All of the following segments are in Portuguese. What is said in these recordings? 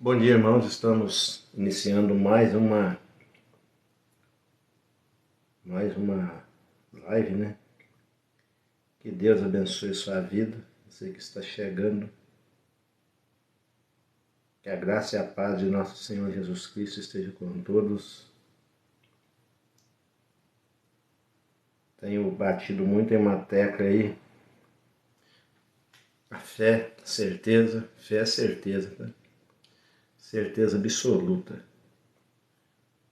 Bom dia, irmãos. Estamos iniciando mais uma live, né? Que Deus abençoe sua vida, você que está chegando. Que a graça e a paz de nosso Senhor Jesus Cristo esteja com todos. Tenho batido muito em uma tecla aí. A fé, fé é certeza, tá? Certeza absoluta.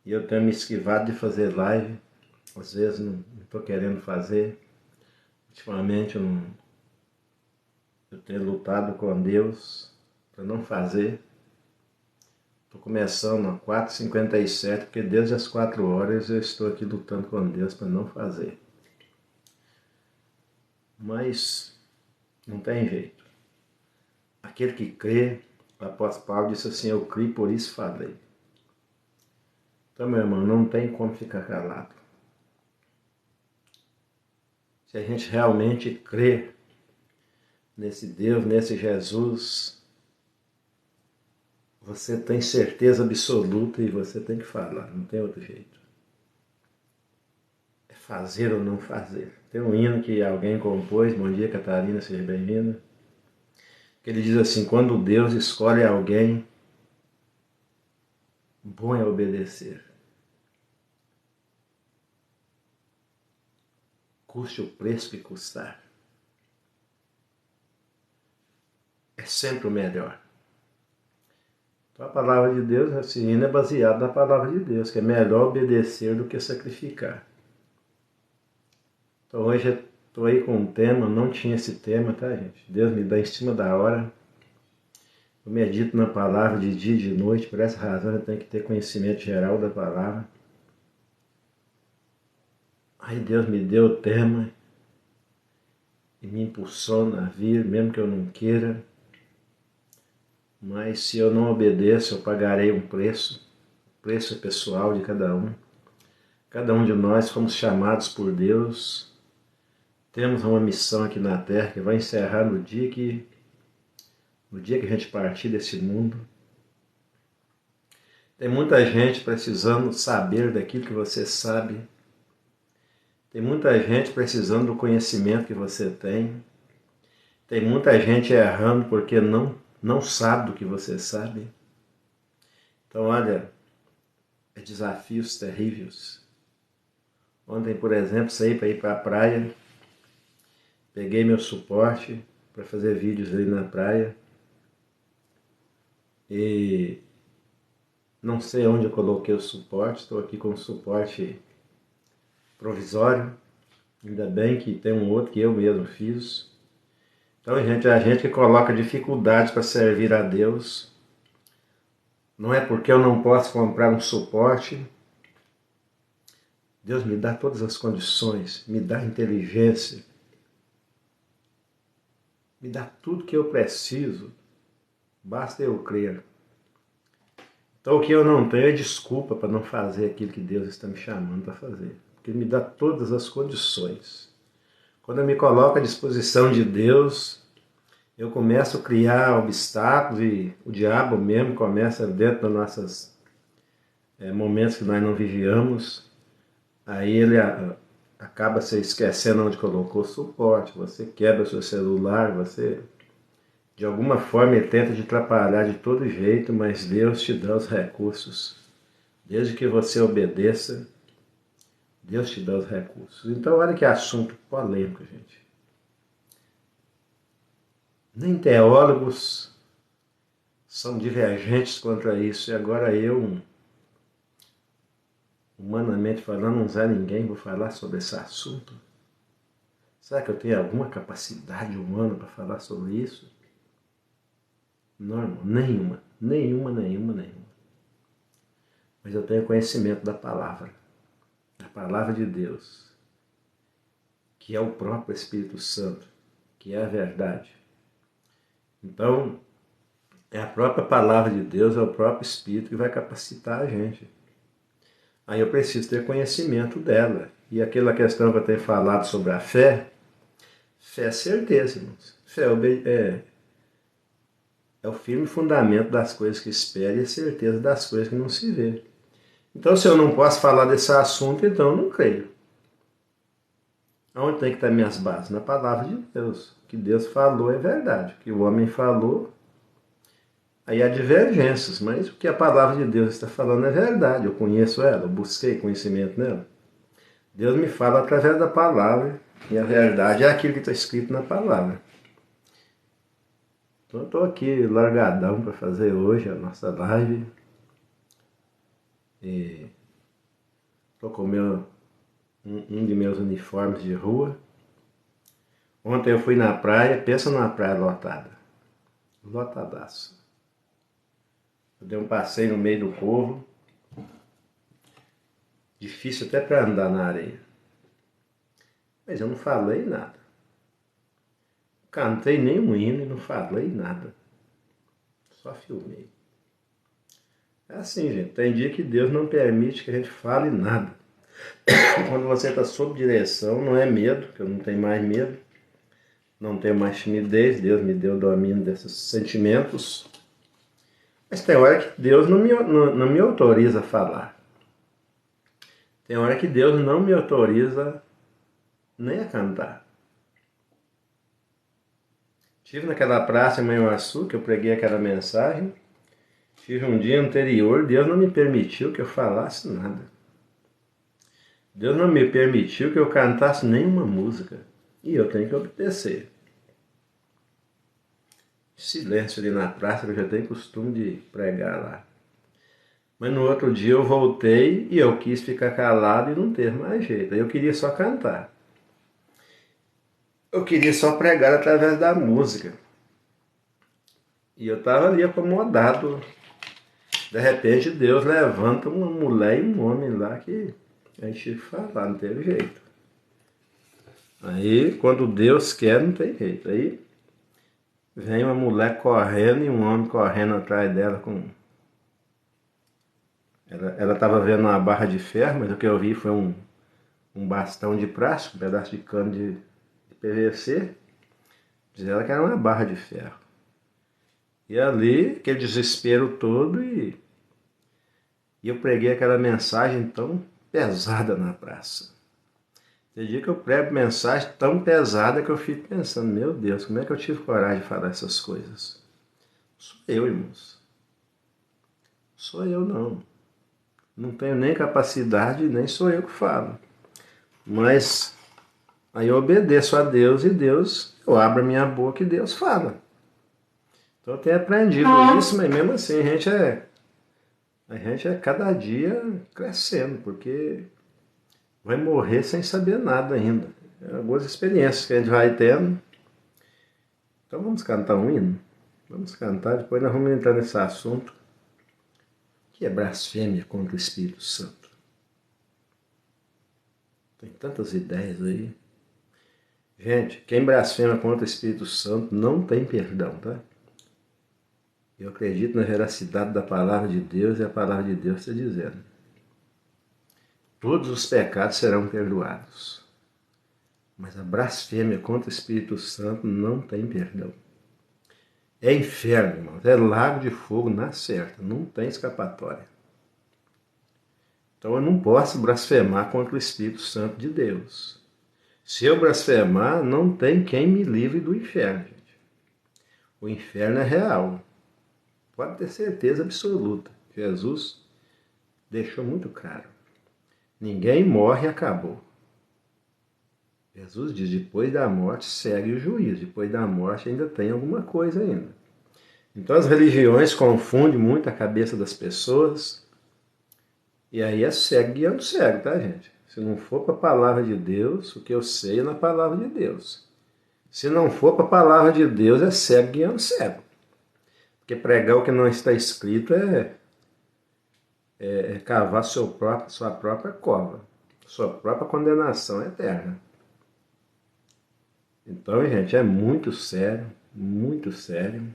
E eu tenho me esquivado de fazer live. Às vezes não estou querendo fazer. Ultimamente eu tenho lutado com Deus para não fazer. Estou começando a 4h57, porque desde as 4 horas eu estou aqui lutando com Deus para não fazer. Mas não tem jeito. Aquele que crê, o apóstolo Paulo disse assim: eu criei, por isso falei. Então, meu irmão, não tem como ficar calado. Se a gente realmente crê nesse Deus, nesse Jesus, você tem certeza absoluta e você tem que falar, não tem outro jeito. É fazer ou não fazer. Tem um hino que alguém compôs, bom dia Catarina, seja bem-vinda, que ele diz assim: quando Deus escolhe alguém, bom é obedecer. Custe o preço que custar. É sempre o melhor. Então a palavra de Deus, esse hino é baseado na palavra de Deus, que é melhor obedecer do que sacrificar. Então hoje estou aí com um tema, não tinha esse tema, tá, gente? Deus me dá em cima da hora. Eu medito na palavra de dia e de noite, por essa razão eu tenho que ter conhecimento geral da palavra. Aí Deus me deu o tema e me impulsiona a vir, mesmo que eu não queira. Mas se eu não obedeço, eu pagarei um preço. O preço é pessoal de cada um. Cada um de nós fomos chamados por Deus. Temos uma missão aqui na Terra que vai encerrar no dia que a gente partir desse mundo. Tem muita gente precisando saber daquilo que você sabe. Tem muita gente precisando do conhecimento que você tem. Tem muita gente errando porque não sabe do que você sabe. Então, olha, é desafios terríveis. Ontem, por exemplo, saí para ir para a praia, peguei meu suporte para fazer vídeos ali na praia e não sei onde eu coloquei o suporte, estou aqui com o suporte provisório, ainda bem que tem um outro que eu mesmo fiz. Então, gente, a gente que coloca dificuldades para servir a Deus, não é porque eu não posso comprar um suporte. Deus me dá todas as condições, me dá inteligência, me dá tudo que eu preciso, basta eu crer. Então o que eu não tenho é desculpa para não fazer aquilo que Deus está me chamando para fazer, porque Ele me dá todas as condições. Quando eu me coloco à disposição de Deus, eu começo a criar obstáculos e o diabo mesmo começa dentro dos nossos momentos que nós não vigiamos. Aí ele acaba se esquecendo onde colocou o suporte, você quebra o seu celular, você de alguma forma ele tenta te atrapalhar de todo jeito, mas Deus te dá os recursos. Desde que você obedeça, Deus te dá os recursos. Então olha que assunto polêmico, gente. Nem teólogos são divergentes contra isso, e agora eu, humanamente falando, não usar ninguém, vou falar sobre esse assunto. Será que eu tenho alguma capacidade humana para falar sobre isso? Não, irmão, nenhuma. Mas eu tenho conhecimento da palavra de Deus, que é o próprio Espírito Santo, que é a verdade. Então, é a própria palavra de Deus, é o próprio Espírito que vai capacitar a gente. Aí eu preciso ter conhecimento dela. E aquela questão que eu tenho falado sobre a fé é certeza, irmãos. Fé é o firme fundamento das coisas que espera e a certeza das coisas que não se vê. Então, se eu não posso falar desse assunto, então eu não creio. Onde tem que estar minhas bases? Na palavra de Deus. O que Deus falou é verdade. O que o homem falou, aí há divergências, mas o que a palavra de Deus está falando é verdade. Eu conheço ela, eu busquei conhecimento nela. Deus me fala através da palavra, e a verdade é aquilo que está escrito na palavra. Então eu estou aqui largadão para fazer hoje a nossa live. E estou com um de meus uniformes de rua. Ontem eu fui na praia, pensa numa praia lotada. Lotadaço. Eu dei um passeio no meio do povo. Difícil até para andar na areia. Mas eu não falei nada. Cantei nenhum hino e não falei nada. Só filmei. É assim, gente. Tem dia que Deus não permite que a gente fale nada. Quando você está sob direção, não é medo, que eu não tenho mais medo. Não tenho mais timidez. Deus me deu o domínio desses sentimentos. Mas tem hora que Deus não me autoriza a falar. Tem hora que Deus não me autoriza nem a cantar. Estive naquela praça em Manhuaçu, que eu preguei aquela mensagem. Tive um dia anterior, Deus não me permitiu que eu falasse nada. Deus não me permitiu que eu cantasse nenhuma música. E eu tenho que obedecer. Silêncio ali na praça, que eu já tenho costume de pregar lá. Mas no outro dia eu voltei e eu quis ficar calado e não ter mais jeito. Eu queria só cantar. Eu queria só pregar através da música. E eu estava ali acomodado. De repente Deus levanta uma mulher e um homem lá que a gente tinha que falar, não teve jeito. Aí quando Deus quer, não tem jeito. Aí vem uma mulher correndo e um homem correndo atrás dela com... Ela estava vendo uma barra de ferro, mas o que eu vi foi um bastão de plástico, um pedaço de cano de PVC. Diz ela que era uma barra de ferro. E ali, aquele desespero todo, e eu preguei aquela mensagem tão pesada na praça. Tem dia que eu prego mensagem tão pesada que eu fico pensando, meu Deus, como é que eu tive coragem de falar essas coisas? Sou eu, irmãos. Sou eu, não. Não tenho nem capacidade, nem sou eu que falo. Mas aí eu obedeço a Deus e Deus, eu abro a minha boca e Deus fala. Então eu tenho aprendido isso, mas mesmo assim a gente é cada dia crescendo, porque vai morrer sem saber nada ainda. É algumas experiências que a gente vai tendo. Então vamos cantar um hino? Vamos cantar, depois nós vamos entrar nesse assunto, que é blasfêmia contra o Espírito Santo. Tem tantas ideias aí. Gente, quem blasfema contra o Espírito Santo não tem perdão, tá? Eu acredito na veracidade da palavra de Deus e a palavra de Deus está dizendo: todos os pecados serão perdoados. Mas a blasfêmia contra o Espírito Santo não tem perdão. É inferno, irmãos. É lago de fogo na certa. Não tem escapatória. Então eu não posso blasfemar contra o Espírito Santo de Deus. Se eu blasfemar, não tem quem me livre do inferno, gente. O inferno é real. Pode ter certeza absoluta. Jesus deixou muito claro. Ninguém morre e acabou. Jesus diz, depois da morte segue o juízo. Depois da morte ainda tem alguma coisa ainda. Então as religiões confundem muito a cabeça das pessoas. E aí é cego guiando cego, tá, gente? Se não for para a palavra de Deus, o que eu sei é na palavra de Deus. Se não for para a palavra de Deus, é cego guiando cego. Porque pregar o que não está escrito é cavar sua própria cova, sua própria condenação eterna. Então, gente, é muito sério, muito sério.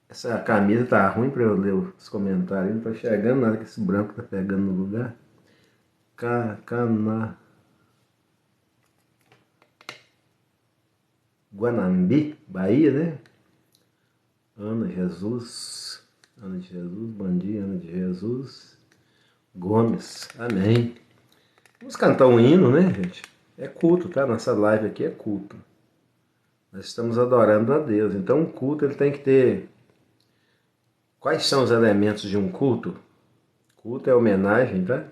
Essa camisa tá ruim para eu ler os comentários, não tô enxergando nada que esse branco tá pegando no lugar. Cana Guanambi, Bahia, né? Ana Jesus, bom dia, Ana de Jesus Gomes, amém. Vamos cantar um hino, né, gente? É culto, tá? Nossa live aqui é culto. Nós estamos adorando a Deus. Então, um culto ele tem que ter... Quais são os elementos de um culto? Culto é homenagem, tá?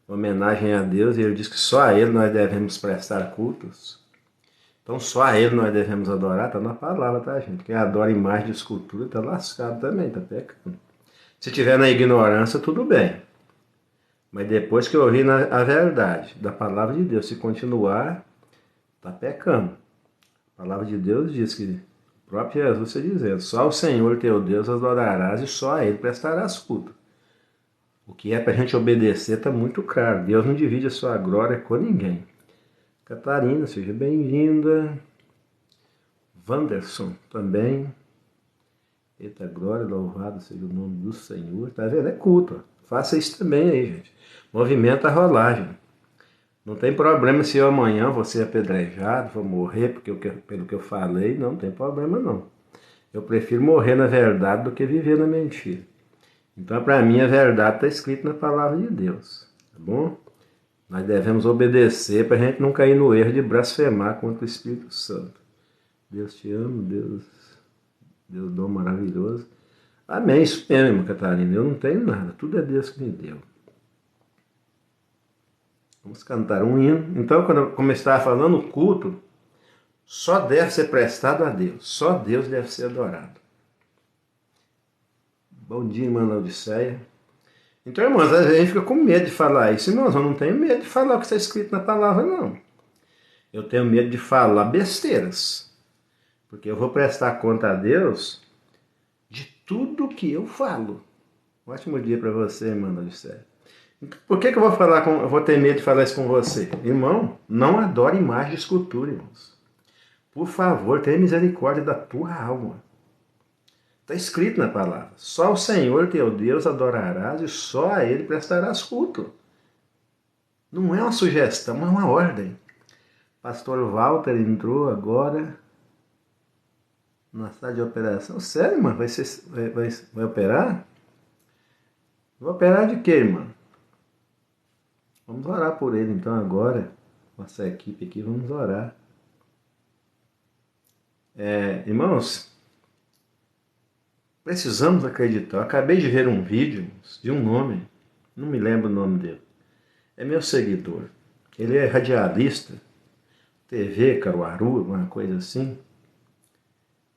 Homenagem a Deus, e ele diz que só a Ele nós devemos prestar cultos. Então, só a Ele nós devemos adorar, está na palavra, tá, gente? Quem adora imagem de escultura está lascado também, está pecando. Se estiver na ignorância, tudo bem. Mas depois que ouvir a verdade da palavra de Deus, se continuar, está pecando. A palavra de Deus diz que o próprio Jesus está dizendo: só o Senhor teu Deus adorarás e só a Ele prestarás culto. O que é para a gente obedecer está muito claro. Deus não divide a sua glória com ninguém. Catarina, seja bem-vinda. Wanderson também. Eita glória, louvado seja o nome do Senhor. Tá vendo? É culto. Faça isso também aí, gente. Movimenta a rolagem. Não tem problema se eu amanhã vou ser apedrejado, vou morrer pelo que eu falei. Não tem problema não. Eu prefiro morrer na verdade do que viver na mentira. Então, para mim, a verdade está escrita na palavra de Deus. Tá bom? Nós devemos obedecer para a gente não cair no erro de blasfemar contra o Espírito Santo. Deus te ama, Deus dom maravilhoso. Amém, isso mesmo, irmã Catarina. Eu não tenho nada, tudo é Deus que me deu. Vamos cantar um hino. Então, como eu estava falando, o culto só deve ser prestado a Deus. Só Deus deve ser adorado. Bom dia, irmã Laodiceia. Então, irmãos, às vezes a gente fica com medo de falar isso. Irmãos, eu não tenho medo de falar o que está escrito na palavra, não. Eu tenho medo de falar besteiras. Porque eu vou prestar conta a Deus de tudo que eu falo. Um ótimo dia para você, irmã Laodiceia. Por que eu vou ter medo de falar isso com você? Irmão, não adore imagem de escultura, irmãos. Por favor, tenha misericórdia da tua alma. Está escrito na palavra: só o Senhor teu Deus adorarás e só a Ele prestarás culto. Não é uma sugestão, é uma ordem. Pastor Walter entrou agora na sala de operação. Sério, irmã? Vai operar? Vai operar de quê, irmã? Vamos orar por ele então agora. Nossa equipe aqui, vamos orar. Irmãos, precisamos acreditar. Eu acabei de ver um vídeo de um homem, não me lembro o nome dele. É meu seguidor. Ele é radialista, TV, Caruaru, uma coisa assim.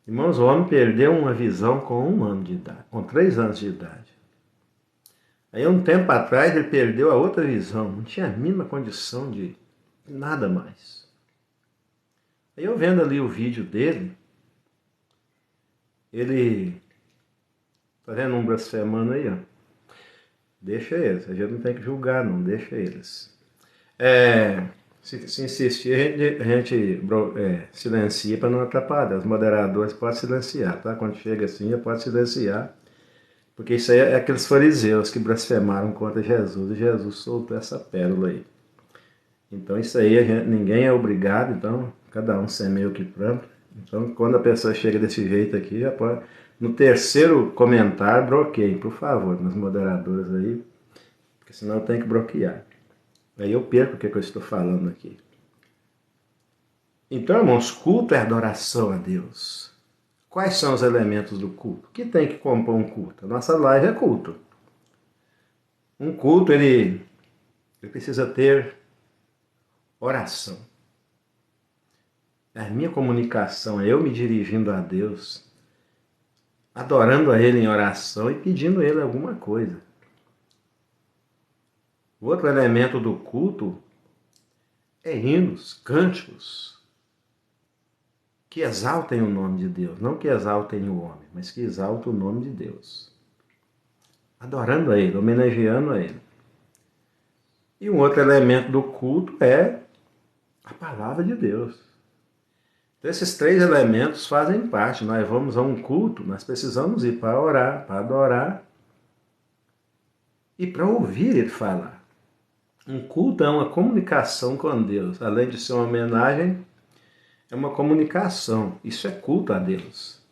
Irmãos, o homem perdeu uma visão com 1 ano de idade, com 3 anos de idade. Aí, um tempo atrás, ele perdeu a outra visão. Não tinha a mínima condição de nada mais. Aí, eu vendo ali o vídeo dele, ele... Tá vendo um blasfemando aí, ó? Deixa eles. A gente não tem que julgar, não. Deixa eles. Se insistir, a gente silencia para não atrapalhar. Os moderadores podem silenciar, tá? Quando chega assim, pode silenciar. Porque isso aí é aqueles fariseus que blasfemaram contra Jesus, e Jesus soltou essa pérola aí. Então isso aí, ninguém é obrigado, então cada um semeia o que planta. Então quando a pessoa chega desse jeito aqui, já pode... No terceiro comentário, bloqueiem, por favor, nos moderadores aí, porque senão eu tenho que bloquear. Aí eu perco o que eu estou falando aqui. Então, irmãos, culto é adoração a Deus. Quais são os elementos do culto? O que tem que compor um culto? A nossa live é culto. Um culto, ele precisa ter oração. A minha comunicação é eu me dirigindo a Deus, adorando a Ele em oração e pedindo a Ele alguma coisa. O outro elemento do culto é hinos, cânticos, que exaltem o nome de Deus, não que exaltem o homem, mas que exaltem o nome de Deus. Adorando a Ele, homenageando a Ele. E um outro elemento do culto é a palavra de Deus. Então esses 3 elementos fazem parte. Nós vamos a um culto, nós precisamos ir para orar, para adorar e para ouvir Ele falar. Um culto é uma comunicação com Deus. Além de ser uma homenagem, é uma comunicação. Isso é culto a Deus.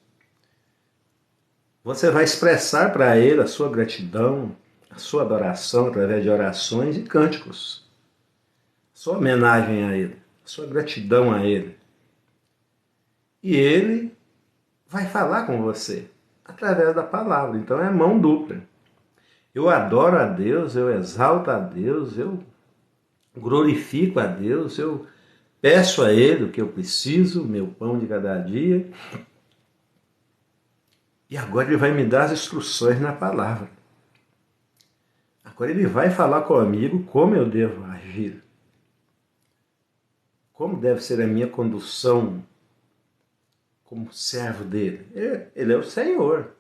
Você vai expressar para Ele a sua gratidão, a sua adoração através de orações e cânticos. Sua homenagem a Ele, sua gratidão a Ele. E Ele vai falar com você através da palavra. Então é mão dupla. Eu adoro a Deus, eu exalto a Deus, eu glorifico a Deus, eu peço a Ele o que eu preciso, meu pão de cada dia. E agora Ele vai me dar as instruções na palavra. Agora Ele vai falar comigo como eu devo agir. Como deve ser a minha condução como servo dele. Ele é o Senhor.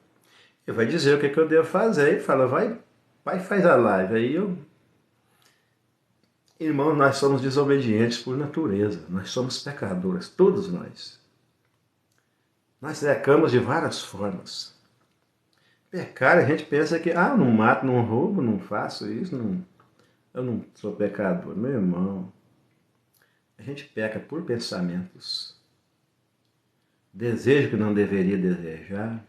Ele vai dizer o que eu devo fazer. Ele fala, vai faz a live. Aí eu... Irmãos, nós somos desobedientes por natureza. Nós somos pecadores, todos nós. Nós pecamos de várias formas. Pecar, a gente pensa que, eu não mato, não roubo, não faço isso, eu não sou pecador. Meu irmão, a gente peca por pensamentos. Desejo que não deveria desejar.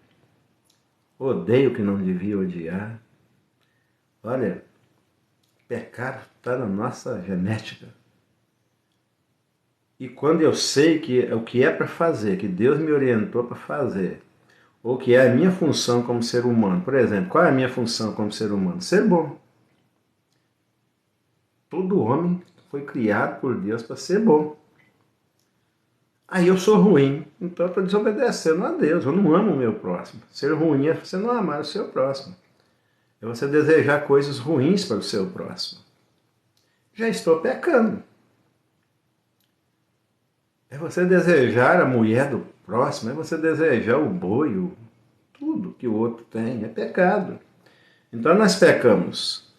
Odeio o que não devia odiar. Olha, pecado está na nossa genética. E quando eu sei que o que é para fazer, que Deus me orientou para fazer, ou que é a minha função como ser humano, por exemplo, qual é a minha função como ser humano? Ser bom. Todo homem foi criado por Deus para ser bom. Aí eu sou ruim, então eu estou desobedecendo a Deus, eu não amo o meu próximo. Ser ruim é você não amar o seu próximo. É você desejar coisas ruins para o seu próximo. Já estou pecando. É você desejar a mulher do próximo, é você desejar o boi, tudo que o outro tem, é pecado. Então nós pecamos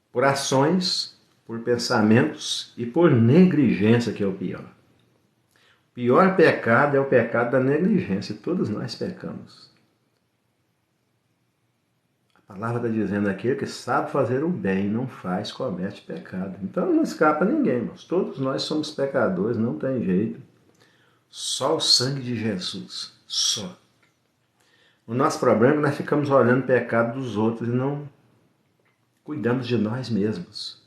por ações, por pensamentos e por negligência, que é o pior. O pior pecado é o pecado da negligência, e todos nós pecamos. A palavra está dizendo aqui que sabe fazer o bem, não faz, comete pecado. Então não escapa ninguém, irmãos. Todos nós somos pecadores, não tem jeito. Só o sangue de Jesus, só. O nosso problema é que nós ficamos olhando o pecado dos outros e não cuidamos de nós mesmos.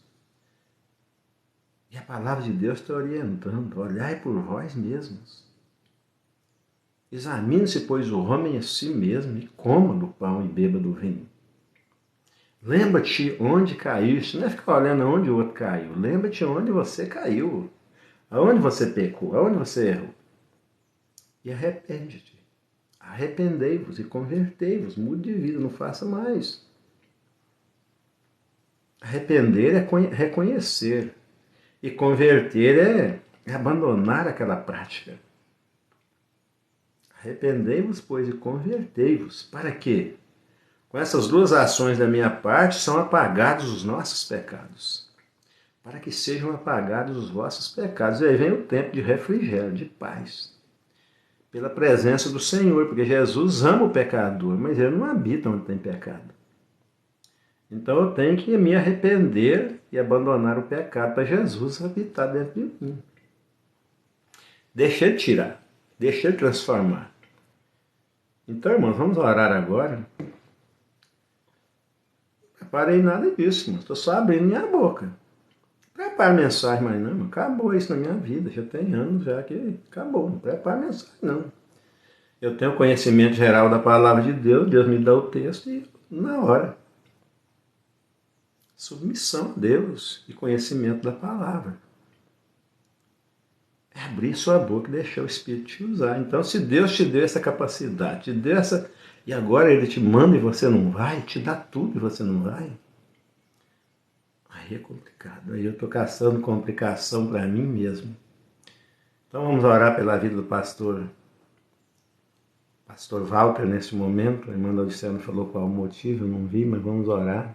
E a palavra de Deus está orientando, olhai por vós mesmos. Examine-se, pois, o homem a si mesmo, e coma do pão e beba do vinho. Lembra-te onde caíste, não é ficar olhando onde o outro caiu. Lembra-te onde você caiu, aonde você pecou, aonde você errou. E arrepende-te. Arrependei-vos e convertei-vos, mude de vida, não faça mais. Arrepender é reconhecer. E converter é abandonar aquela prática. Arrependei-vos, pois, e convertei-vos. Para quê? Com essas duas ações da minha parte, são apagados os nossos pecados. Para que sejam apagados os vossos pecados. E aí vem o tempo de refrigério, de paz. Pela presença do Senhor, porque Jesus ama o pecador, mas ele não habita onde tem pecado. Então eu tenho que me arrepender e abandonar o pecado para Jesus habitar dentro de mim. Deixa ele tirar, deixa ele transformar. Então, irmãos, vamos orar agora. Não preparei nada disso, irmãos. Estou só abrindo minha boca. Prepara mensagem, mas não, acabou isso na minha vida. Já tem anos já que acabou. Não prepara mensagem, não. Eu tenho conhecimento geral da palavra de Deus, Deus me dá o texto e na hora. Submissão a Deus e conhecimento da palavra. É abrir sua boca e deixar o Espírito te usar. Então, se Deus te deu essa capacidade, te deu essa... e agora Ele te manda e você não vai, te dá tudo e você não vai, aí é complicado. Aí eu estou caçando complicação para mim mesmo. Então vamos orar pela vida do pastor Walter nesse momento. A irmã da Odisseia não falou qual o motivo, eu não vi, mas vamos orar.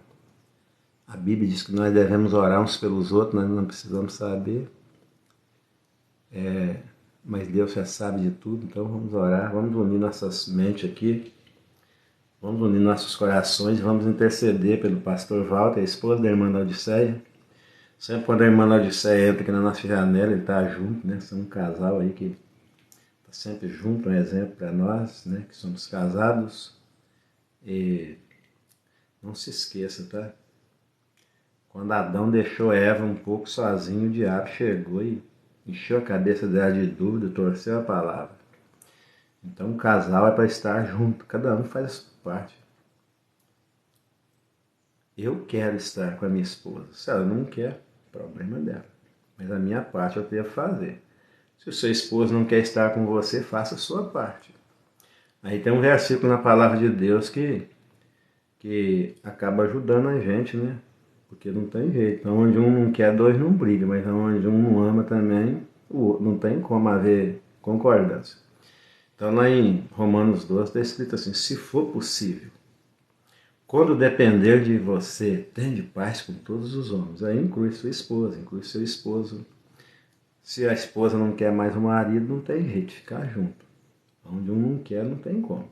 A Bíblia diz que nós devemos orar uns pelos outros, nós não precisamos saber. Mas Deus já sabe de tudo, então vamos orar, vamos unir nossas mentes aqui, vamos unir nossos corações, vamos interceder pelo pastor Walter, a esposa da irmã da Odisseia. Sempre quando a irmã da Odisseia entra aqui na nossa janela, ele está junto, né? Somos um casal aí que está sempre junto, um exemplo para nós, né? Que somos casados. E não se esqueça, tá? Quando Adão deixou Eva um pouco sozinho, o diabo chegou e encheu a cabeça dela de dúvida, torceu a palavra. Então o casal é para estar junto, cada um faz a sua parte. Eu quero estar com a minha esposa. Se ela não quer, problema dela. Mas a minha parte eu tenho a fazer. Se o seu esposo não quer estar com você, faça a sua parte. Aí tem um versículo na palavra de Deus que acaba ajudando a gente, né? Porque não tem jeito. Então, onde um não quer, dois não brigam. Mas onde um não ama também, não tem como haver concordância. Então, lá em Romanos 12 está escrito assim: se for possível, quando depender de você, tende paz com todos os homens. Aí inclui sua esposa, inclui seu esposo. Se a esposa não quer mais o marido, não tem jeito de ficar junto. Onde um não quer, não tem como.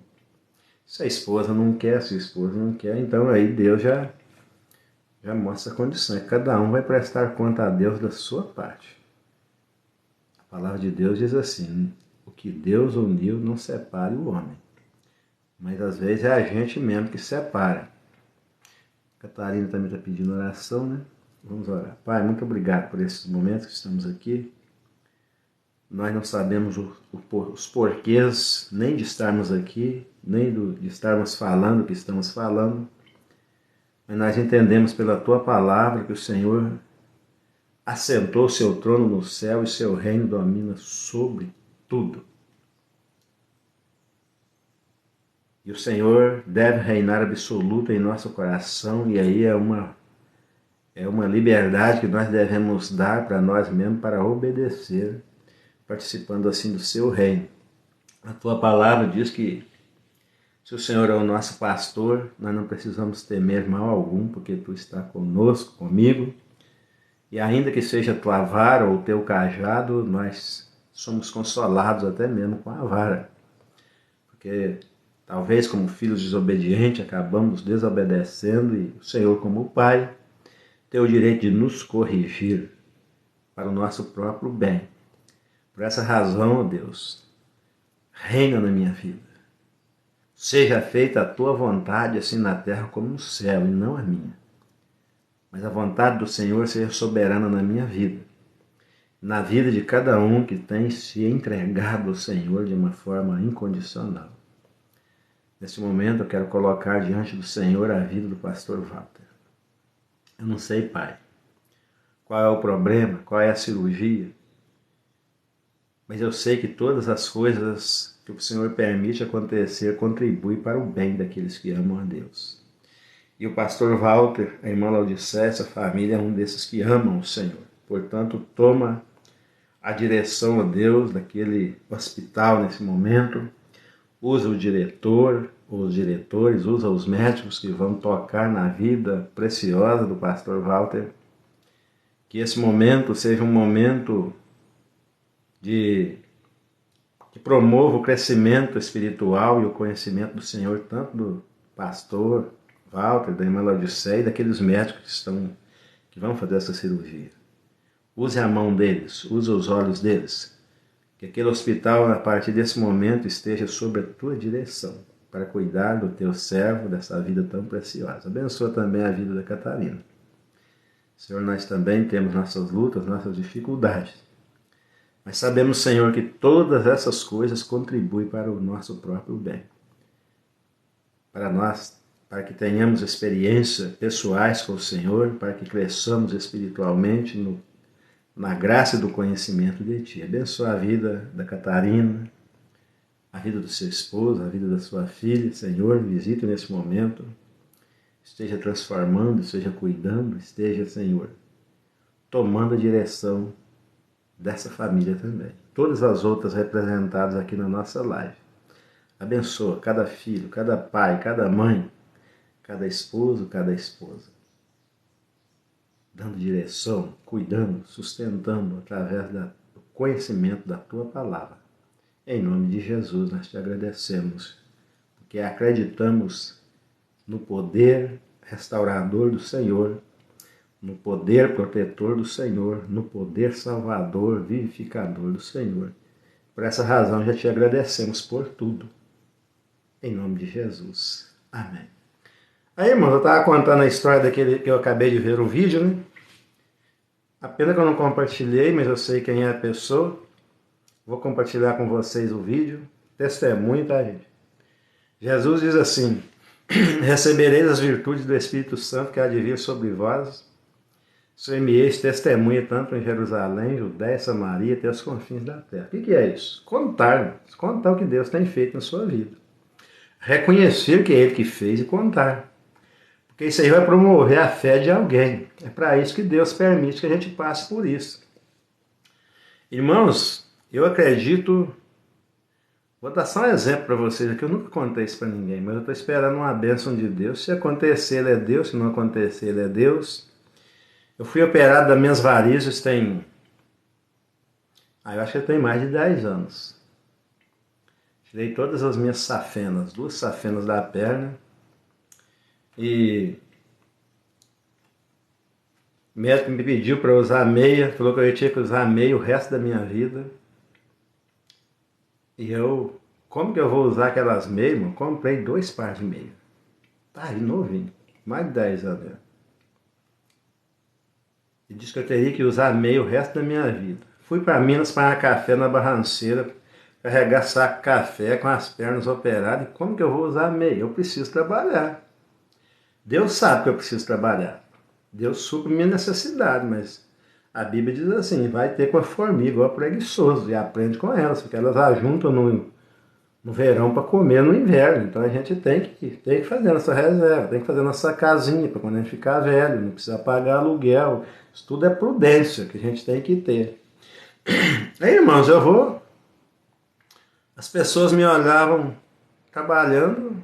Se a esposa não quer, se o esposo não quer, então aí Deus já mostra a condição. Cada um vai prestar conta a Deus da sua parte. A palavra de Deus diz assim: o que Deus uniu não separe o homem. Mas às vezes é a gente mesmo que separa. A Catarina também está pedindo oração, né? Vamos orar. Pai, muito obrigado por esses momentos que estamos aqui. Nós não sabemos os porquês nem de estarmos aqui, nem de estarmos falando o que estamos falando. Mas nós entendemos pela Tua palavra que o Senhor assentou seu trono no céu e seu reino domina sobre tudo. E o Senhor deve reinar absoluto em nosso coração, e aí é uma liberdade que nós devemos dar para nós mesmos para obedecer, participando assim do seu reino. A Tua palavra diz que se o Senhor é o nosso pastor, nós não precisamos temer mal algum, porque Tu está conosco, comigo. E ainda que seja Tua vara ou Teu cajado, nós somos consolados até mesmo com a vara. Porque talvez como filhos desobedientes acabamos desobedecendo e o Senhor como Pai tem o direito de nos corrigir para o nosso próprio bem. Por essa razão, ó Deus, reina na minha vida. Seja feita a Tua vontade, assim na terra como no céu, e não a minha. Mas a vontade do Senhor seja soberana na minha vida, na vida de cada um que tem se entregado ao Senhor de uma forma incondicional. Nesse momento eu quero colocar diante do Senhor a vida do pastor Walter. Eu não sei, Pai, qual é o problema, qual é a cirurgia, mas eu sei que todas as coisas que o Senhor permite acontecer contribuem para o bem daqueles que amam a Deus. E o pastor Walter, a irmã Laudicéia, essa família é um desses que amam o Senhor. Portanto, toma a direção, a Deus, daquele hospital nesse momento. Usa o diretor, os diretores, usa os médicos que vão tocar na vida preciosa do pastor Walter. Que esse momento seja um momento que promova o crescimento espiritual e o conhecimento do Senhor, tanto do pastor Walter, da irmã Laudicéia e daqueles médicos que vão fazer essa cirurgia. Use a mão deles, use os olhos deles. Que aquele hospital, a partir desse momento, esteja sob a tua direção, para cuidar do teu servo, dessa vida tão preciosa. Abençoa também a vida da Catarina. Senhor, nós também temos nossas lutas, nossas dificuldades. Mas sabemos, Senhor, que todas essas coisas contribuem para o nosso próprio bem. Para nós, para que tenhamos experiências pessoais com o Senhor, para que cresçamos espiritualmente na graça do conhecimento de Ti. Abençoa a vida da Catarina, a vida do seu esposo, a vida da sua filha. Senhor, visita nesse momento, esteja transformando, esteja cuidando, esteja, Senhor, tomando a direção dessa família também. Todas as outras representadas aqui na nossa live. Abençoa cada filho, cada pai, cada mãe, cada esposo, cada esposa. Dando direção, cuidando, sustentando através do conhecimento da Tua palavra. Em nome de Jesus nós Te agradecemos, porque acreditamos no poder restaurador do Senhor, no poder protetor do Senhor, no poder salvador, vivificador do Senhor. Por essa razão já Te agradecemos por tudo. Em nome de Jesus. Amém. Aí, irmão, eu estava contando a história daquele que eu acabei de ver o vídeo, né? A pena que eu não compartilhei, mas eu sei quem é a pessoa. Vou compartilhar com vocês o vídeo. Testemunho, tá, gente? Jesus diz assim: recebereis as virtudes do Espírito Santo que há de vir sobre vós. Ser-me-eis testemunha tanto em Jerusalém, Judéia, Samaria, até os confins da terra. O que é isso? Contar o que Deus tem feito na sua vida. Reconhecer que é Ele que fez e contar. Porque isso aí vai promover a fé de alguém. É para isso que Deus permite que a gente passe por isso. Irmãos, eu acredito. Vou dar só um exemplo para vocês aqui. Eu nunca contei isso para ninguém, mas eu estou esperando uma bênção de Deus. Se acontecer, Ele é Deus. Se não acontecer, Ele é Deus. Eu fui operado das minhas varizes tem... eu acho que tem mais de 10 anos. Tirei todas as minhas safenas, 2 safenas da perna. E o médico me pediu para usar meia, falou que eu tinha que usar meia o resto da minha vida. E eu, como que eu vou usar aquelas meias, irmão? Comprei 2 pares de meia. Tá aí, novinho, mais de 10 anos. E disse que eu teria que usar meia o resto da minha vida. Fui para Minas para café na Barranceira, carregar saco de café com as pernas operadas. E como que eu vou usar meia? Eu preciso trabalhar. Deus sabe que eu preciso trabalhar. Deus supre minha necessidade, mas a Bíblia diz assim, vai ter com a formiga, igual preguiçoso, e aprende com elas, porque elas ajuntam no verão para comer no inverno. Então a gente tem que fazer nossa reserva, tem que fazer nossa casinha para quando a gente ficar velho, não precisa pagar aluguel. Isso tudo é prudência que a gente tem que ter. Aí, irmãos, as pessoas me olhavam trabalhando.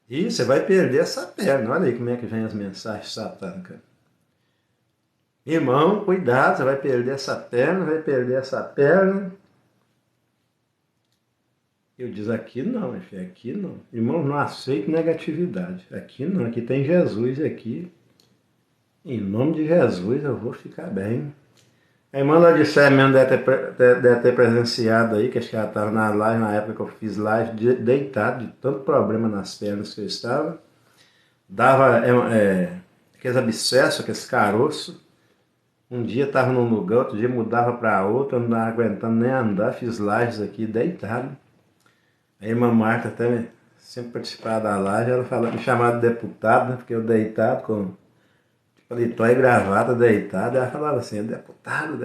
E você vai perder essa perna. Olha aí como é que vem as mensagens satânicas. Irmão, cuidado, você vai perder essa perna, vai perder essa perna. Eu diz, aqui não, meu filho, aqui não. Irmão, não aceito negatividade. Aqui não, aqui tem Jesus, aqui. Em nome de Jesus eu vou ficar bem. A irmã lá de Sé mesmo deve ter presenciado aí, que acho que ela estava na live, na época que eu fiz live, deitado, de tanto problema nas pernas que eu estava. Dava aqueles abscessos, aqueles caroços. Um dia estava num lugar, outro dia mudava para outro, eu não estava aguentando nem andar, fiz lives aqui, deitado. A irmã Marta até sempre participava da live, ela me chamava de deputado, né, porque eu deitado com paletó e gravata, deitado, ela falava assim, deputado,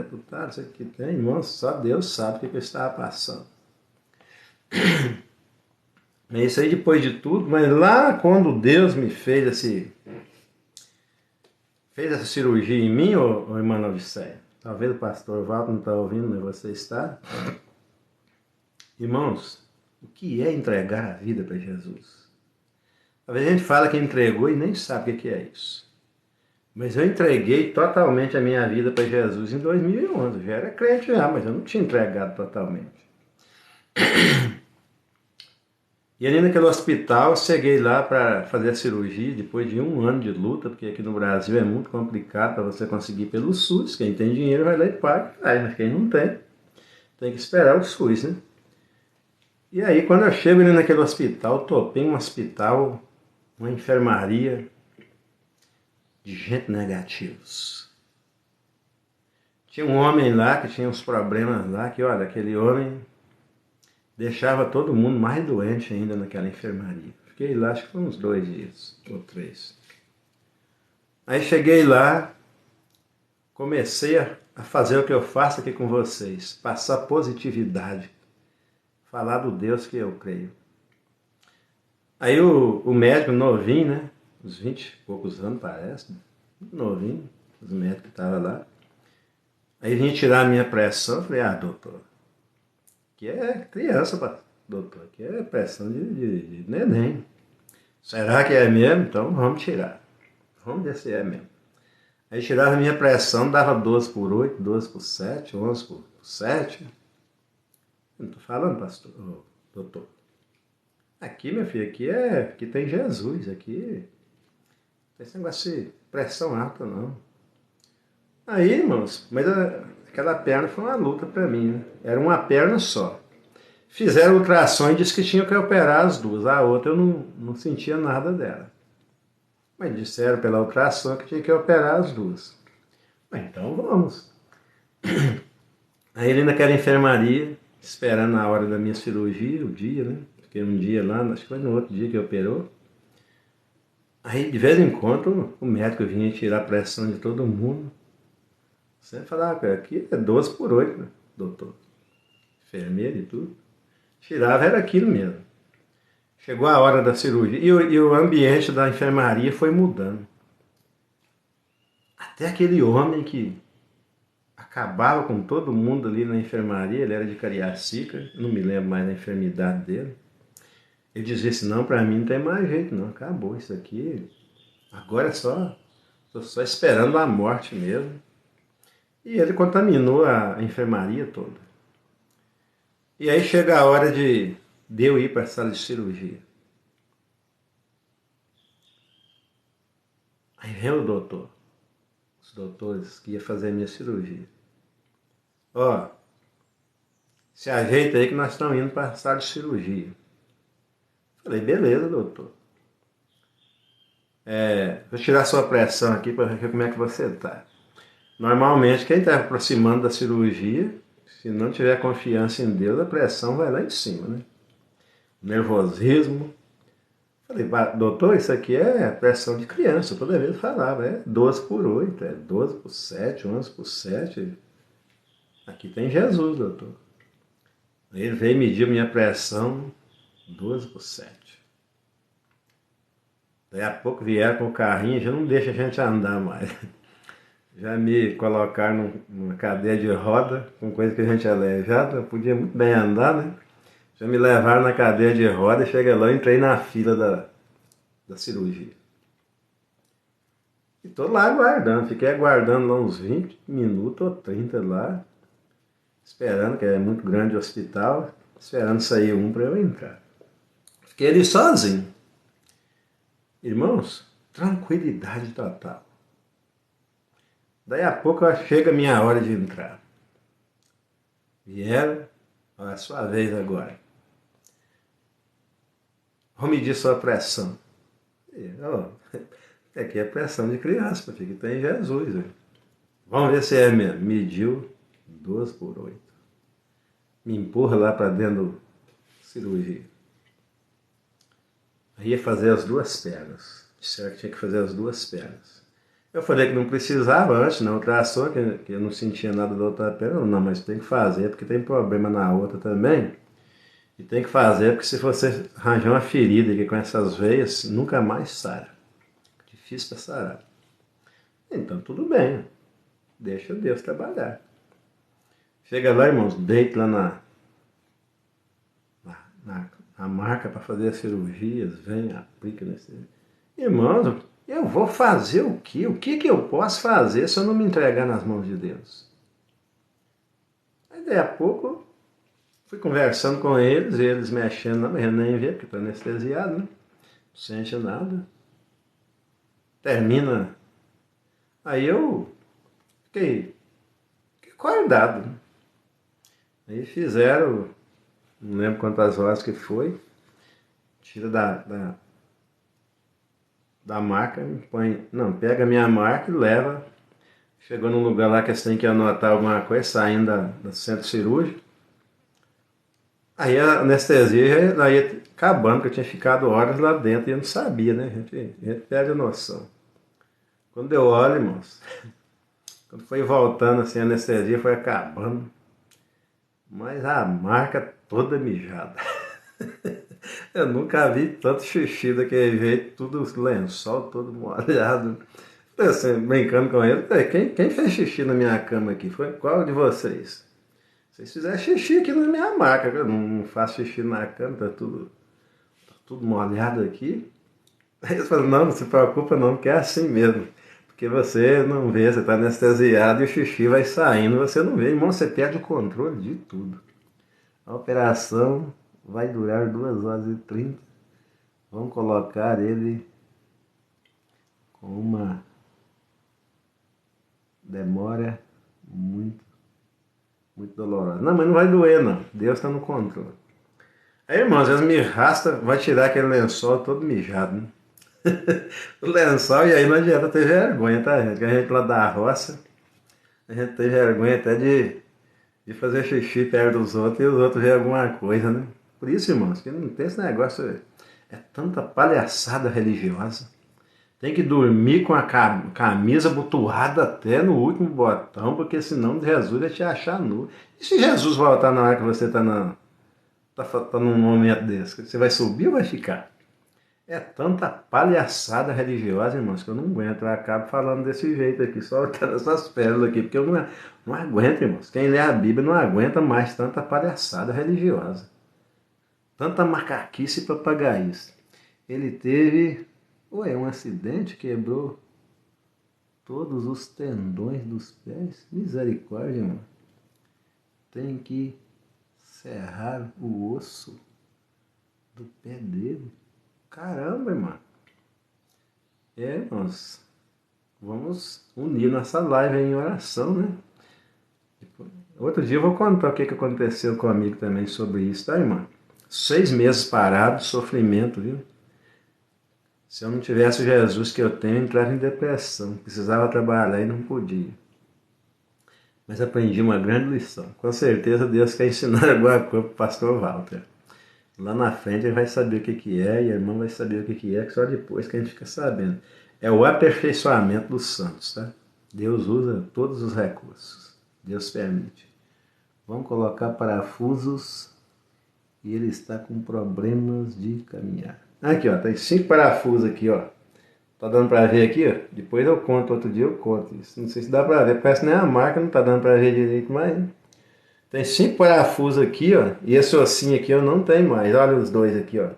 isso aqui tem, irmão, só Deus sabe o que eu estava passando. É isso aí depois de tudo, mas lá quando Deus me fez essa cirurgia em mim, ô irmã Noviceia, talvez o pastor Walter não está ouvindo, mas você está. Irmãos, o que é entregar a vida para Jesus? Talvez a gente fala que entregou e nem sabe o que é isso. Mas eu entreguei totalmente a minha vida para Jesus em 2011. Eu já era crente já, mas eu não tinha entregado totalmente. E ali naquele hospital, eu cheguei lá para fazer a cirurgia depois de 1 ano de luta, porque aqui no Brasil é muito complicado para você conseguir pelo SUS. Quem tem dinheiro vai lá e paga, mas quem não tem que esperar o SUS, né? E aí, quando eu chego ali naquele hospital, topei um hospital, uma enfermaria de gente negativos. Tinha um homem lá que tinha uns problemas lá, que olha, aquele homem deixava todo mundo mais doente ainda naquela enfermaria. Fiquei lá, acho que foi uns 2 dias, ou 3. Aí cheguei lá, comecei a fazer o que eu faço aqui com vocês, passar positividade, falar do Deus que eu creio. Aí o médico novinho, né, uns 20 e poucos anos parece, novinho, os médicos que estavam lá. Aí vinha tirar a minha pressão, eu falei, doutor, que é criança, doutor, que é pressão de neném. Será que é mesmo? Então vamos tirar. Vamos ver se é mesmo. Aí tirava a minha pressão, dava 12 por 8, 12 por 7, 11 por 7. Eu não tô falando, pastor, doutor. Aqui, meu filho, aqui tem Jesus, aqui não tem esse negócio de pressão alta, não. Aí, irmãos, mas aquela perna foi uma luta para mim, né? Era uma perna só. Fizeram ultrassom e disse que tinha que operar as duas. A outra eu não sentia nada dela. Mas disseram pela ultrassom que tinha que operar as duas. Mas então vamos. Aí ele naquela enfermaria, esperando a hora da minha cirurgia, o dia, né? Fiquei um dia lá, acho que foi no outro dia que operou. Aí de vez em quando o médico vinha tirar a pressão de todo mundo. Sempre falava, aqui é 12 por 8, né, doutor? Enfermeiro e tudo. Tirava, era aquilo mesmo. Chegou a hora da cirurgia e o ambiente da enfermaria foi mudando. Até aquele homem que acabava com todo mundo ali na enfermaria, ele era de Cariacica, não me lembro mais da enfermidade dele. Ele dizia assim, não, pra mim não tem mais jeito não, acabou isso aqui. Agora é só, tô só esperando a morte mesmo. E ele contaminou a enfermaria toda. E aí chega a hora de eu ir para a sala de cirurgia. Aí vem o doutor, os doutores que iam fazer a minha cirurgia. Ó, se ajeita aí que nós estamos indo para a sala de cirurgia. Falei, beleza, doutor. Vou tirar sua pressão aqui para ver como é que você está. Normalmente, quem está aproximando da cirurgia, se não tiver confiança em Deus, a pressão vai lá em cima, né? Nervosismo. Falei, doutor, isso aqui é pressão de criança. Toda vez eu falava, é 12 por 8, é 12 por 7, 11 por 7. Aqui tem Jesus, doutor. Ele veio medir minha pressão, 12 por 7. Daí a pouco vieram com o carrinho, já não deixa a gente andar mais. Já me colocaram numa cadeira de roda, com coisa que a gente é aleijado, eu podia muito bem andar, né? Já me levaram na cadeira de roda e chega lá, eu entrei na fila da cirurgia. E tô lá aguardando, fiquei aguardando lá uns 20 minutos ou 30 lá, esperando, que é muito grande o hospital, esperando sair um para eu entrar. Fiquei ali sozinho. Irmãos, tranquilidade total. Daí a pouco chega a minha hora de entrar. Vieram, é a sua vez agora. Vou medir sua pressão. Aqui é pressão de criança, porque tem Jesus. Né? Vamos ver se é mesmo. Mediu 12 por 8. Me empurra lá para dentro da cirurgia. Aí ia fazer as duas pernas. Disseram que tinha que fazer as duas pernas. Eu falei que não precisava antes, na ultrassom, que eu não sentia nada da outra perna. Não, mas tem que fazer, porque tem problema na outra também. E tem que fazer, porque se você arranjar uma ferida aqui com essas veias, nunca mais sara. Difícil para sarar. Então tudo bem, deixa Deus trabalhar. Chega lá, irmãos, deita lá na marca para fazer as cirurgias, vem, aplica nesse. Irmãos, eu vou fazer o quê? O que eu posso fazer se eu não me entregar nas mãos de Deus? Aí daí a pouco fui conversando com eles mexendo, não, mas eu nem vi, porque estou anestesiado, né? Não sente nada. Termina. Aí eu fiquei acordado. Aí fizeram, não lembro quantas horas que foi, tira da marca, põe, não, pega a minha marca e leva. Chegou num lugar lá que você tem que anotar alguma coisa, saindo do centro cirúrgico. Aí a anestesia já ia acabando, porque eu tinha ficado horas lá dentro e eu não sabia, né? A gente perde a noção. Quando eu olho, irmãos, quando foi voltando assim, a anestesia foi acabando. Mas a marca toda mijada. Eu nunca vi tanto xixi daquele jeito, tudo lençol, todo molhado. Assim, brincando com ele, quem fez xixi na minha cama aqui? Foi qual de vocês? Vocês fizeram xixi aqui na minha maca, eu não faço xixi na cama, tá tudo molhado aqui. Aí eles falam, não se preocupa não, porque é assim mesmo. Porque você não vê, você está anestesiado e o xixi vai saindo, você não vê. Irmão, você perde o controle de tudo. A operação vai durar 2 horas e 30. Vamos colocar ele com uma demora muito dolorosa. Não, mas não vai doer não. Deus está no controle. Aí, irmãos, eles me arrastam, vai tirar aquele lençol todo mijado, né? O lençol, e aí não adianta ter vergonha, tá, gente? Que a gente lá da roça, a gente tem vergonha até de fazer xixi perto dos outros e os outros verem alguma coisa, né? Por isso, irmãos, que não tem esse negócio, é tanta palhaçada religiosa. Tem que dormir com a camisa abotoada até no último botão, porque senão Jesus vai te achar nu. E se Jesus voltar na hora que você tá num momento desse? Você vai subir ou vai ficar? É tanta palhaçada religiosa, irmãos, que eu não aguento. Eu acabo falando desse jeito aqui, só essas pérolas aqui, porque eu não aguento, irmãos. Quem lê a Bíblia não aguenta mais tanta palhaçada religiosa. Tanta macaquice e papagaice. Ele teve, um acidente, quebrou todos os tendões dos pés. Misericórdia, irmão. Tem que serrar o osso do pé dele. Caramba, irmão. Nós vamos unir nossa live em oração, né? Outro dia eu vou contar o que aconteceu comigo também sobre isso, tá, irmão? 6 meses parado, sofrimento, viu? Se eu não tivesse o Jesus que eu tenho, eu entrava em depressão. Precisava trabalhar e não podia. Mas aprendi uma grande lição. Com certeza Deus quer ensinar alguma coisa para o pastor Walter. Lá na frente ele vai saber o que é e a irmã vai saber o que é, que só depois que a gente fica sabendo. É o aperfeiçoamento dos santos, tá? Deus usa todos os recursos. Deus permite. Vamos colocar parafusos e ele está com problemas de caminhar. Aqui, ó, tem 5 parafusos aqui, ó. Tá dando pra ver aqui, ó? Depois eu conto, outro dia eu conto. Isso não sei se dá pra ver, parece nem a marca, não tá dando pra ver direito, mas tem 5 parafusos aqui, ó. E esse ossinho aqui eu não tenho mais. Olha os dois aqui, ó.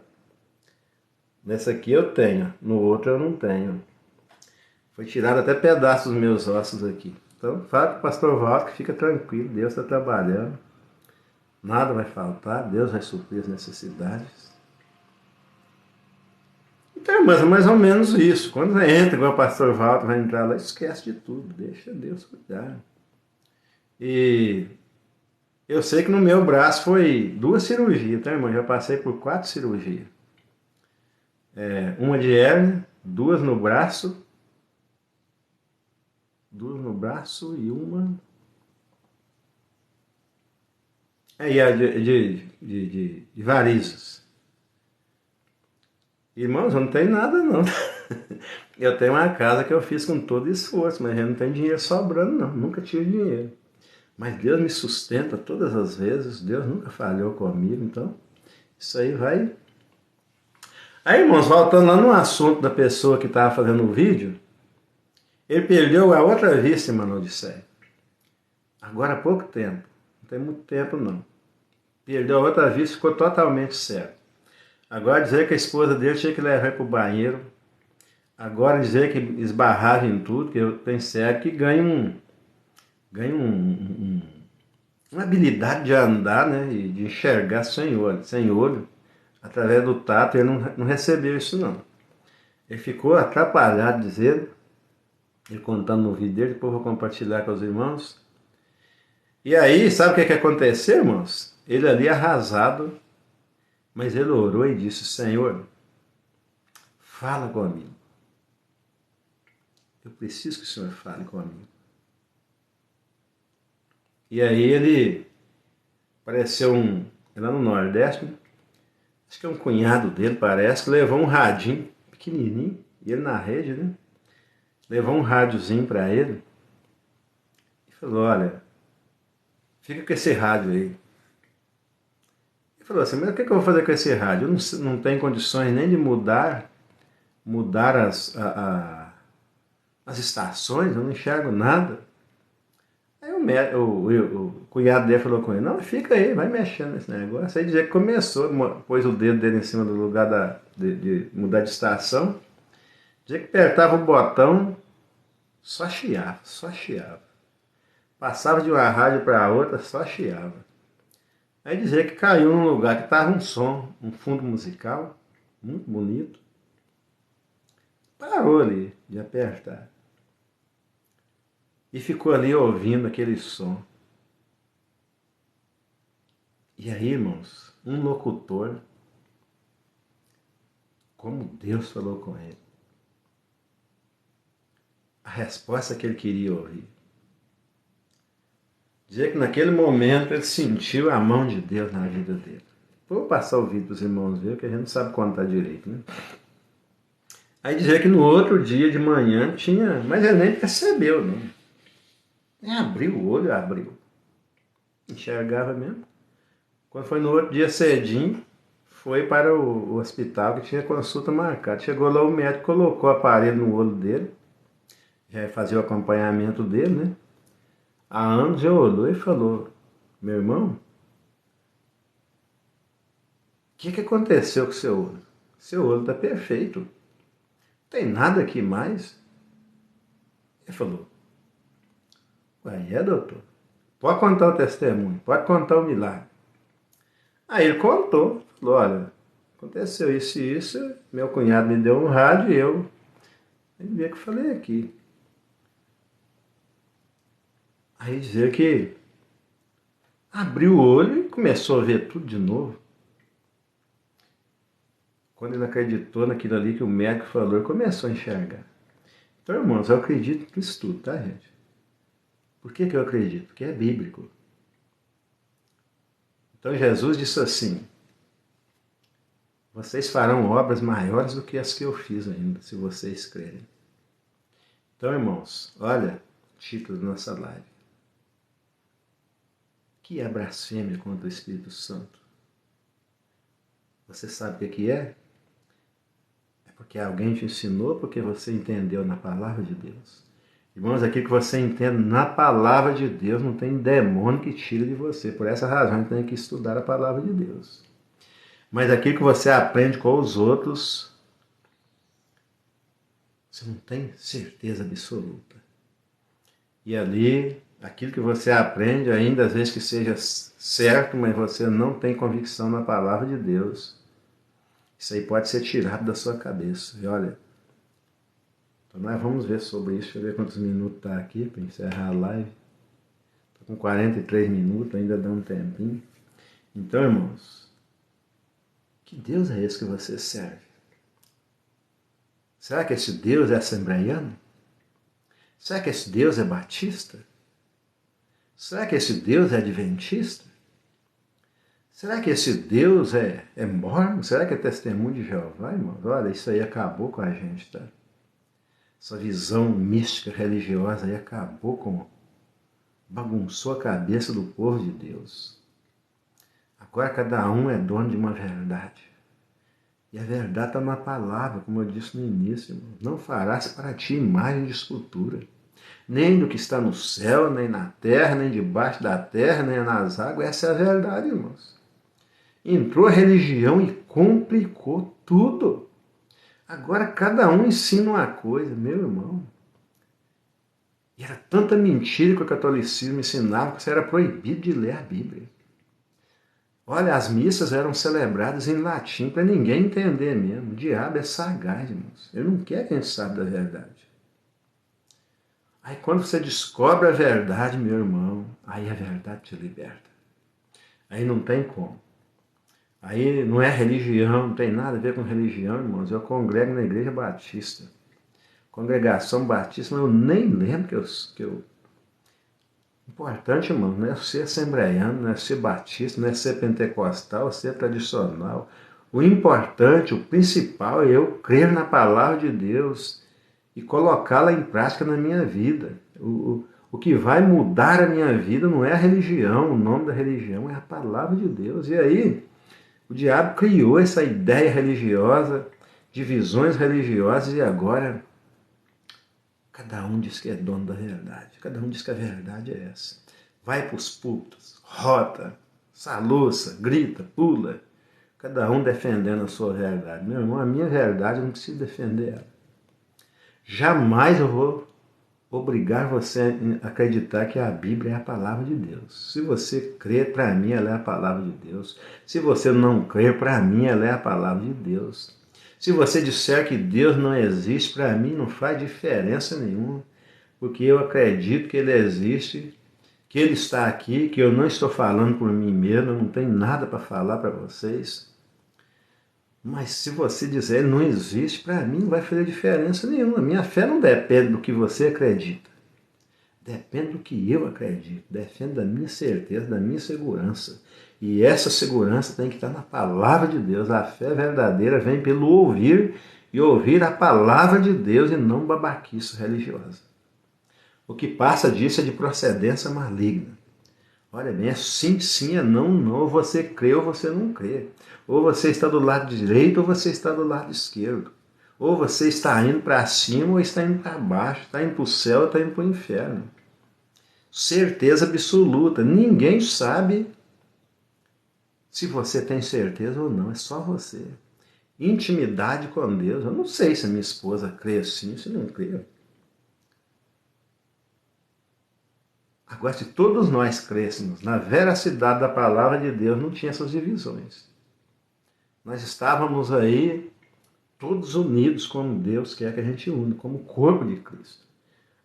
Nesse aqui eu tenho, no outro eu não tenho. Foi tirado até pedaços dos meus ossos aqui. Então, fala com o pastor Walter que fica tranquilo, Deus está trabalhando. Nada vai faltar, Deus vai suprir as necessidades. Então, mas é mais ou menos isso. Quando você entra, igual o pastor Walter vai entrar lá, esquece de tudo, deixa Deus cuidar. E eu sei que no meu braço foi 2 cirurgias, tá, irmão? Já passei por 4 cirurgias. Uma de hérnia, 2 no braço. 2 no braço e uma... E a de varizes. Irmãos, eu não tenho nada não. Eu tenho uma casa que eu fiz com todo esforço, mas eu não tenho dinheiro sobrando não. Nunca tive dinheiro. Mas Deus me sustenta todas as vezes. Deus nunca falhou comigo, então isso aí vai... Aí, irmãos, voltando lá no assunto da pessoa que estava fazendo o vídeo, ele perdeu a outra vista, irmão, Odisseia. Agora há pouco tempo. Não tem muito tempo, não. Perdeu a outra vista e ficou totalmente cego. Agora dizer que a esposa dele tinha que levar para o banheiro. Agora dizer que esbarrava em tudo, que eu tenho cego, que ganha uma habilidade de andar, né, e de enxergar sem olho, através do tato. Ele não recebeu isso não. Ele ficou atrapalhado, dizendo, ele contando no vídeo dele, depois eu vou compartilhar com os irmãos. E aí, sabe o que aconteceu, irmãos? Ele ali arrasado, mas ele orou e disse: Senhor, fala comigo. Eu preciso que o Senhor fale comigo. E aí ele apareceu lá no Nordeste, acho que é um cunhado dele, parece, que levou um radinho pequenininho, e ele na rede, né? Levou um rádiozinho para ele e falou: olha, fica com esse rádio aí. Ele falou assim: mas o que eu vou fazer com esse rádio? Eu não tenho condições nem de mudar as estações, eu não enxergo nada. Aí o cunhado dele falou com ele: não, fica aí, vai mexendo nesse negócio. Aí dizia que começou, pôs o dedo dele em cima do lugar de mudar de estação. Dizia que apertava o botão, só chiava, só chiava. Passava de uma rádio para outra, só chiava. Aí dizia que caiu num lugar que estava um som, um fundo musical, muito bonito. Parou ali de apertar. E ficou ali ouvindo aquele som. E aí, irmãos, um locutor, como Deus falou com ele. A resposta que ele queria ouvir. Dizia que naquele momento ele sentiu a mão de Deus na vida dele. Vou passar o vídeo para os irmãos verem, que a gente não sabe contar direito, né? Aí dizia que no outro dia de manhã tinha, mas ele nem percebeu, não. Nem abriu o olho, abriu. Enxergava mesmo. Quando foi no outro dia cedinho, foi para o hospital que tinha consulta marcada. Chegou lá, o médico colocou o aparelho no olho dele, já fazia o acompanhamento dele, né? A anos já olhou e falou: meu irmão, o que aconteceu com o seu olho? Seu olho está perfeito. Não tem nada aqui mais. Ele falou: ué, doutor? Pode contar o testemunho, pode contar o milagre. Aí ele contou, falou: olha, aconteceu isso e isso, meu cunhado me deu um rádio e eu vi que falei aqui. Aí dizia que abriu o olho e começou a ver tudo de novo. Quando ele acreditou naquilo ali que o médico falou, ele começou a enxergar. Então, irmãos, eu acredito nisso tudo, tá, gente? Por que eu acredito? Porque é bíblico. Então Jesus disse assim: vocês farão obras maiores do que as que eu fiz ainda, se vocês crerem. Então, irmãos, olha o título da nossa live. Que é blasfêmia contra o Espírito Santo? Você sabe o que é? É porque alguém te ensinou, porque você entendeu na palavra de Deus. Irmãos, aquilo que você entende na palavra de Deus, não tem demônio que tire de você. Por essa razão, a gente tem que estudar a palavra de Deus. Mas aquilo que você aprende com os outros, você não tem certeza absoluta. E ali, aquilo que você aprende, ainda às vezes que seja certo, mas você não tem convicção na palavra de Deus, isso aí pode ser tirado da sua cabeça. E olha, então nós vamos ver sobre isso. Deixa eu ver quantos minutos está aqui para encerrar a live. Estou com 43 minutos, ainda dá um tempinho. Então, irmãos, que Deus é esse que você serve? Será que esse Deus é assembleiano? Será que esse Deus é batista? Será que esse Deus é adventista? Será que esse Deus é mormon? Será que é testemunho de Jeová, irmãos? Olha, isso aí acabou com a gente, tá? Essa visão mística, religiosa aí acabou com... bagunçou a cabeça do povo de Deus. Agora cada um é dono de uma verdade. E a verdade está na palavra, como eu disse no início, irmão. Não farás para ti imagem de escultura, nem do que está no céu, nem na terra, nem debaixo da terra, nem nas águas. Essa é a verdade, irmãos. Entrou a religião e complicou tudo. Agora cada um ensina uma coisa, meu irmão. E era tanta mentira que o catolicismo ensinava que você era proibido de ler a Bíblia. Olha, as missas eram celebradas em latim para ninguém entender mesmo. O diabo é sagaz, irmãos. Ele não quer que a gente saiba da verdade. Aí quando você descobre a verdade, meu irmão, aí a verdade te liberta. Aí não tem como. Aí não é religião, não tem nada a ver com religião, irmãos. Eu congrego na Igreja Batista. Congregação Batista, mas eu nem lembro que eu... Importante, irmão, não é ser assembleiano, não é ser batista, não é ser pentecostal, ser tradicional. O importante, o principal é eu crer na palavra de Deus e colocá-la em prática na minha vida. O que vai mudar a minha vida não é a religião, o nome da religião é a palavra de Deus. E aí, o diabo criou essa ideia religiosa, divisões religiosas, e agora cada um diz que é dono da verdade. Cada um diz que a verdade é essa. Vai para os púlpitos, rota, soluça, grita, pula. Cada um defendendo a sua verdade. Meu irmão, a minha verdade eu não preciso defender ela. Jamais eu vou obrigar você a acreditar que a Bíblia é a palavra de Deus. Se você crer, para mim ela é a palavra de Deus. Se você não crer, para mim ela é a palavra de Deus. Se você disser que Deus não existe, para mim não faz diferença nenhuma, porque eu acredito que Ele existe, que Ele está aqui, que eu não estou falando por mim mesmo, eu não tenho nada para falar para vocês. Mas se você dizer Ele não existe, para mim não vai fazer diferença nenhuma. Minha fé não depende do que você acredita. Depende do que eu acredito. Depende da minha certeza, da minha segurança. E essa segurança tem que estar na palavra de Deus. A fé verdadeira vem pelo ouvir e ouvir a palavra de Deus e não babaquice religiosa. O que passa disso é de procedência maligna. Olha bem, é sim, sim, é não, não. Ou você crê ou você não crê. Ou você está do lado direito ou você está do lado esquerdo. Ou você está indo para cima ou está indo para baixo. Está indo para o céu ou está indo para o inferno. Certeza absoluta. Ninguém sabe se você tem certeza ou não. É só você. Intimidade com Deus. Eu não sei se a minha esposa crê assim, se não crê. Agora, se todos nós crêssemos na veracidade da palavra de Deus, não tinha essas divisões. Nós estávamos aí todos unidos como Deus quer que a gente une, como o corpo de Cristo.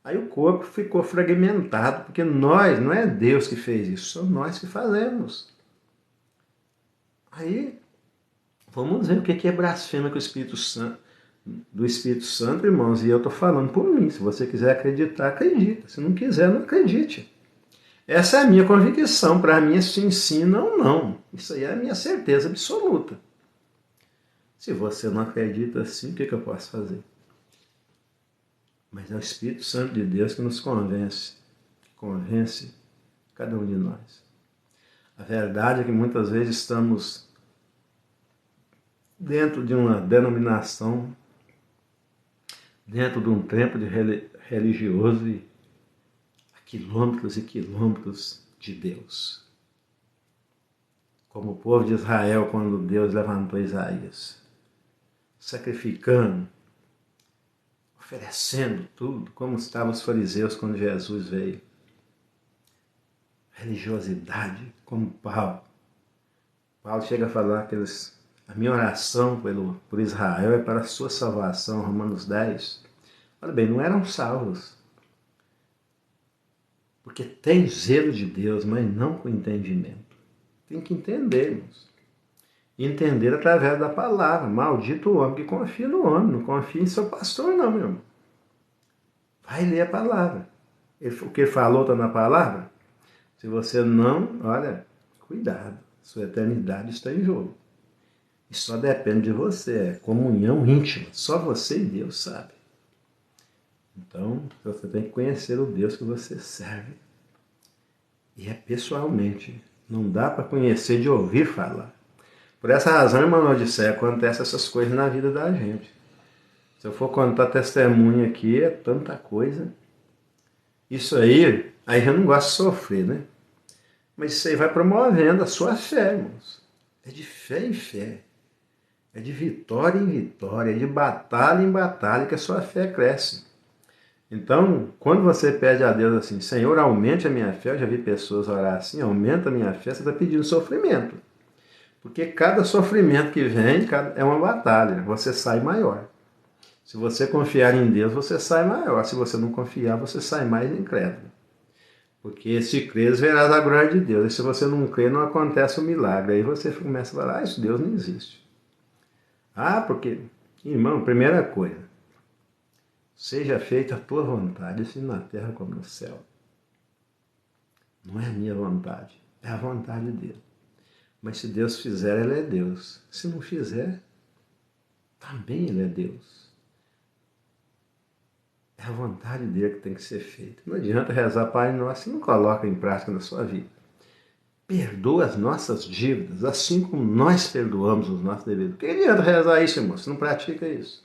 Aí o corpo ficou fragmentado, porque nós, não é Deus que fez isso, somos nós que fazemos. Aí, vamos ver o que é blasfêmia com o Espírito Santo, do Espírito Santo, irmãos, e eu estou falando por mim. Se você quiser acreditar, acredita. Se não quiser, não acredite. Essa é a minha convicção. Para mim, sim, sim, não, não. Isso aí é a minha certeza absoluta. Se você não acredita assim, o que eu posso fazer? Mas é o Espírito Santo de Deus que nos convence, que convence cada um de nós. A verdade é que muitas vezes estamos dentro de uma denominação, dentro de um templo religioso e a quilômetros e quilômetros de Deus. Como o povo de Israel, quando Deus levantou Isaías, sacrificando, oferecendo tudo, como estavam os fariseus quando Jesus veio. Religiosidade, como Paulo. Paulo chega a falar que a minha oração por Israel é para a sua salvação, Romanos 10. Olha bem, não eram salvos. Porque tem zelo de Deus, mas não com entendimento. Tem que entendermos. Entender através da palavra. Maldito o homem que confia no homem, não confia em seu pastor não, meu irmão. Vai ler a palavra. O que ele falou está na palavra? Se você não, olha, cuidado. Sua eternidade está em jogo. E só depende de você. É comunhão íntima. Só você e Deus sabe. Então, você tem que conhecer o Deus que você serve. E é pessoalmente. Não dá para conhecer de ouvir falar. Por essa razão, irmão Odisseia, acontece essas coisas na vida da gente. Se eu for contar testemunho aqui, é tanta coisa. Isso aí eu não gosto de sofrer, né? Mas isso aí vai promovendo a sua fé, irmãos. É de fé em fé. É de vitória em vitória, é de batalha em batalha que a sua fé cresce. Então, quando você pede a Deus assim, Senhor, aumente a minha fé, eu já vi pessoas orar assim, aumenta a minha fé, você está pedindo sofrimento. Porque cada sofrimento que vem é uma batalha, você sai maior. Se você confiar em Deus, você sai maior. Se você não confiar, você sai mais incrédulo. Porque se crês, verás a glória de Deus. E se você não crê, não acontece o milagre. Aí você começa a falar, isso Deus não existe. Porque, irmão, primeira coisa, seja feita a tua vontade, assim na terra como no céu. Não é a minha vontade, é a vontade de Deus. Mas se Deus fizer, Ele é Deus. Se não fizer, também Ele é Deus. É a vontade dele que tem que ser feita. Não adianta rezar Pai Nosso e não coloca em prática na sua vida. Perdoa as nossas dívidas, assim como nós perdoamos os nossos devedores. Que adianta rezar isso, irmão? Você não pratica isso.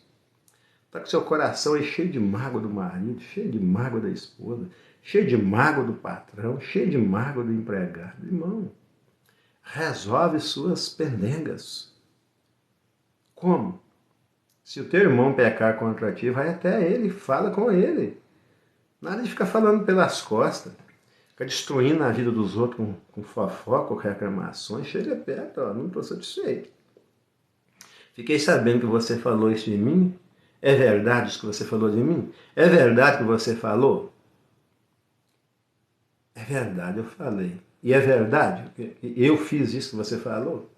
Está com seu coração aí cheio de mágoa do marido, cheio de mágoa da esposa, cheio de mágoa do patrão, cheio de mágoa do empregado. Irmão, resolve suas pendengas. Como? Se o teu irmão pecar contra ti, vai até ele, fala com ele. Nada de ficar falando pelas costas, ficar destruindo a vida dos outros com fofoca, com reclamações. Chega perto, não estou satisfeito. Fiquei sabendo que você falou isso de mim. É verdade isso que você falou de mim? É verdade que você falou? É É verdade, eu falei. E é verdade? Eu fiz isso que você falou?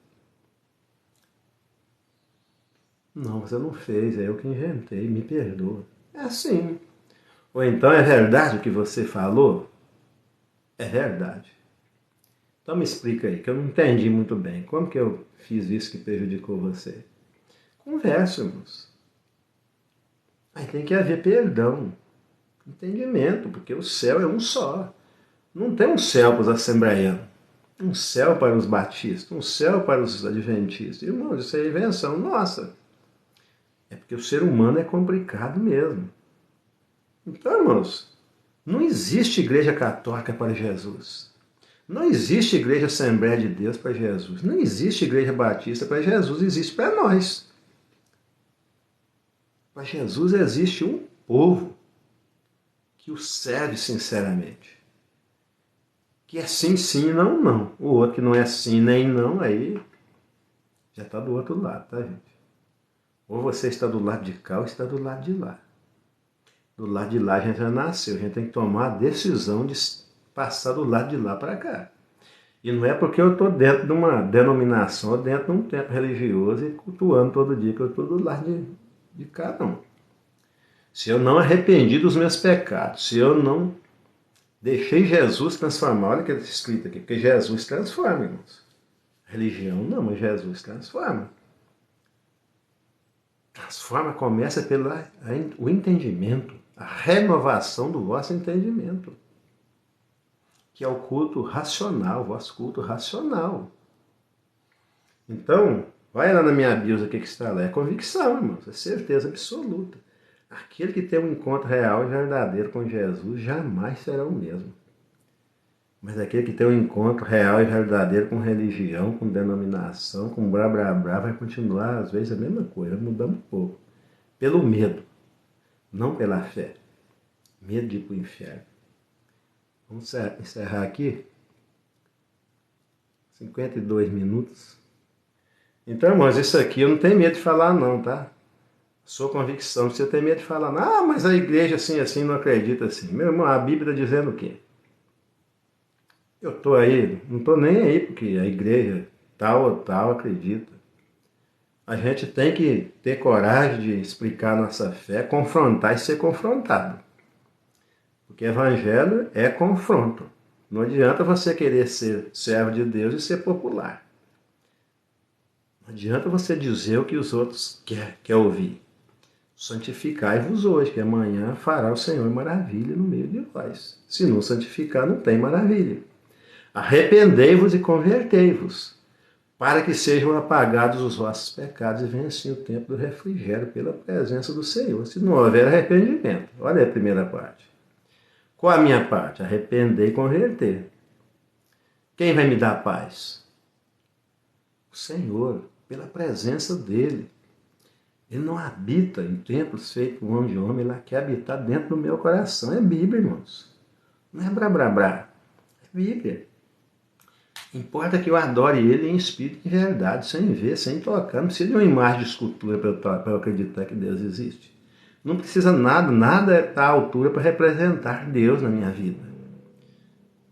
Não, você não fez, é eu que inventei, me perdoa. É assim. Ou então é verdade o que você falou? É verdade. Então me explica aí, que eu não entendi muito bem. Como que eu fiz isso que prejudicou você? Conversamos. Aí tem que haver perdão, entendimento, porque o céu é um só. Não tem um céu para os assembleianos, um céu para os batistas, um céu para os adventistas. Irmãos, isso é invenção nossa. É porque o ser humano é complicado mesmo. Então, irmãos, não existe igreja católica para Jesus. Não existe igreja Assembleia de Deus para Jesus. Não existe igreja batista para Jesus. Existe para nós. Para Jesus existe um povo que o serve sinceramente. Que é sim, sim, não, não. O outro que não é sim nem não, aí já está do outro lado, tá, gente? Ou você está do lado de cá ou está do lado de lá. Do lado de lá a gente já nasceu. A gente tem que tomar a decisão de passar do lado de lá para cá. E não é porque eu estou dentro de uma denominação, ou dentro de um templo religioso e cultuando todo dia que eu estou do lado de cá, não. Se eu não arrependi dos meus pecados, se eu não deixei Jesus transformar, olha o que está escrito aqui, porque Jesus transforma, irmãos. Religião não, mas Jesus transforma. Transforma, começa pelo o entendimento, a renovação do vosso entendimento, que é o culto racional, o vosso culto racional. Então, vai lá na minha bios o que está lá. É convicção, irmãos, é certeza absoluta. Aquele que tem um encontro real e verdadeiro com Jesus jamais será o mesmo. Mas aquele que tem um encontro real e verdadeiro com religião, com denominação, com blá blá blá, vai continuar às vezes a mesma coisa, mudando um pouco. Pelo medo, não pela fé. Medo de ir para o inferno. Vamos encerrar aqui. 52 minutos. Então, irmãos, isso aqui eu não tenho medo de falar não, tá? Sua convicção, você tem medo de falar, mas a igreja assim não acredita assim. Meu irmão, a Bíblia está dizendo o quê? Eu estou aí, não estou nem aí porque a igreja tal ou tal acredita. A gente tem que ter coragem de explicar nossa fé, confrontar e ser confrontado. Porque evangelho é confronto. Não adianta você querer ser servo de Deus e ser popular. Não adianta você dizer o que os outros querem ouvir. Santificai-vos hoje, que amanhã fará o Senhor maravilha no meio de vós. Se não santificar, não tem maravilha. Arrependei-vos e convertei-vos, para que sejam apagados os vossos pecados e venha assim o tempo do refrigério pela presença do Senhor. Se não houver arrependimento. Olha a primeira parte. Qual a minha parte? Arrepender e converter. Quem vai me dar paz? O Senhor, pela presença dEle. Ele não habita em templos feitos por mão de homem, ele quer habitar dentro do meu coração. É Bíblia, irmãos. Não é blá blá blá. É Bíblia. Importa que eu adore ele em espírito e em verdade, sem ver, sem tocar. Não precisa de uma imagem de escultura para eu acreditar que Deus existe. Não precisa nada está à altura para representar Deus na minha vida.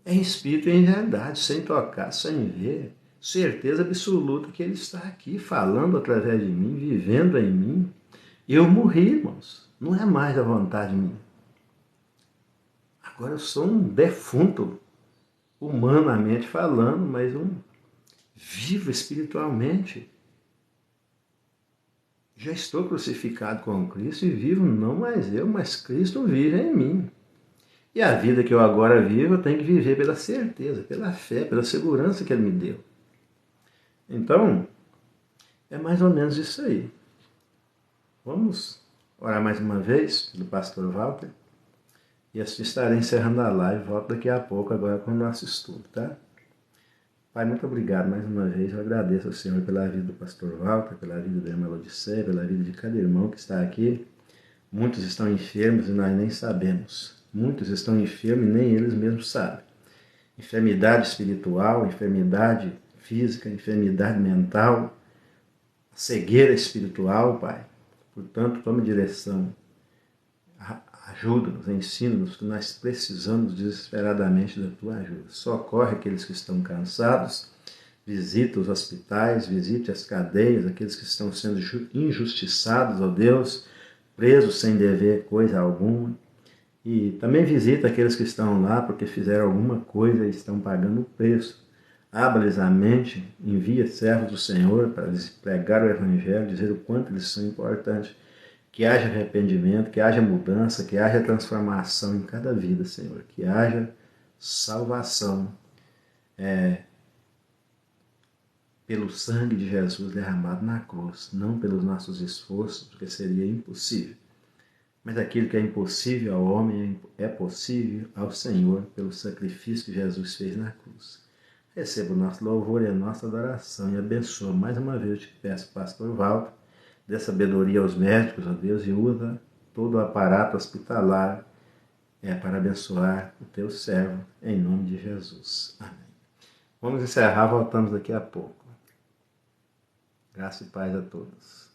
É em espírito e em verdade, sem tocar, sem ver. Certeza absoluta que Ele está aqui, falando através de mim, vivendo em mim. Eu morri, irmãos. Não é mais a vontade minha. Agora eu sou um defunto, humanamente falando, mas um vivo espiritualmente. Já estou crucificado com Cristo e vivo não mais eu, mas Cristo vive em mim. E a vida que eu agora vivo, eu tenho que viver pela certeza, pela fé, pela segurança que Ele me deu. Então, é mais ou menos isso aí. Vamos orar mais uma vez do pastor Walter. E assim estarei encerrando a live. Volto daqui a pouco agora com o nosso estudo, tá? Pai, muito obrigado mais uma vez. Eu agradeço ao Senhor pela vida do pastor Walter, pela vida da irmã Lodiceia, pela vida de cada irmão que está aqui. Muitos estão enfermos e nós nem sabemos. Muitos estão enfermos e nem eles mesmos sabem. Enfermidade espiritual, enfermidade física, enfermidade mental, cegueira espiritual, Pai. Portanto, tome direção. Ajuda-nos, ensina-nos, que nós precisamos desesperadamente da tua ajuda. Socorre aqueles que estão cansados, visita os hospitais, visite as cadeias, aqueles que estão sendo injustiçados, ó Deus, presos sem dever coisa alguma. E também visita aqueles que estão lá porque fizeram alguma coisa e estão pagando o preço. Abra-lhes a mente, envia servos do Senhor para lhes pregar o Evangelho, dizer o quanto eles são importantes. Que haja arrependimento, que haja mudança, que haja transformação em cada vida, Senhor. Que haja salvação pelo sangue de Jesus derramado na cruz, não pelos nossos esforços, porque seria impossível. Mas aquilo que é impossível ao homem é possível ao Senhor pelo sacrifício que Jesus fez na cruz. Receba o nosso louvor e a nossa adoração e abençoa. Mais uma vez eu te peço, Pastor Walter, dê sabedoria aos médicos, ó Deus, e usa todo o aparato hospitalar para abençoar o teu servo, em nome de Jesus. Amém. Vamos encerrar, voltamos daqui a pouco. Graça e paz a todos.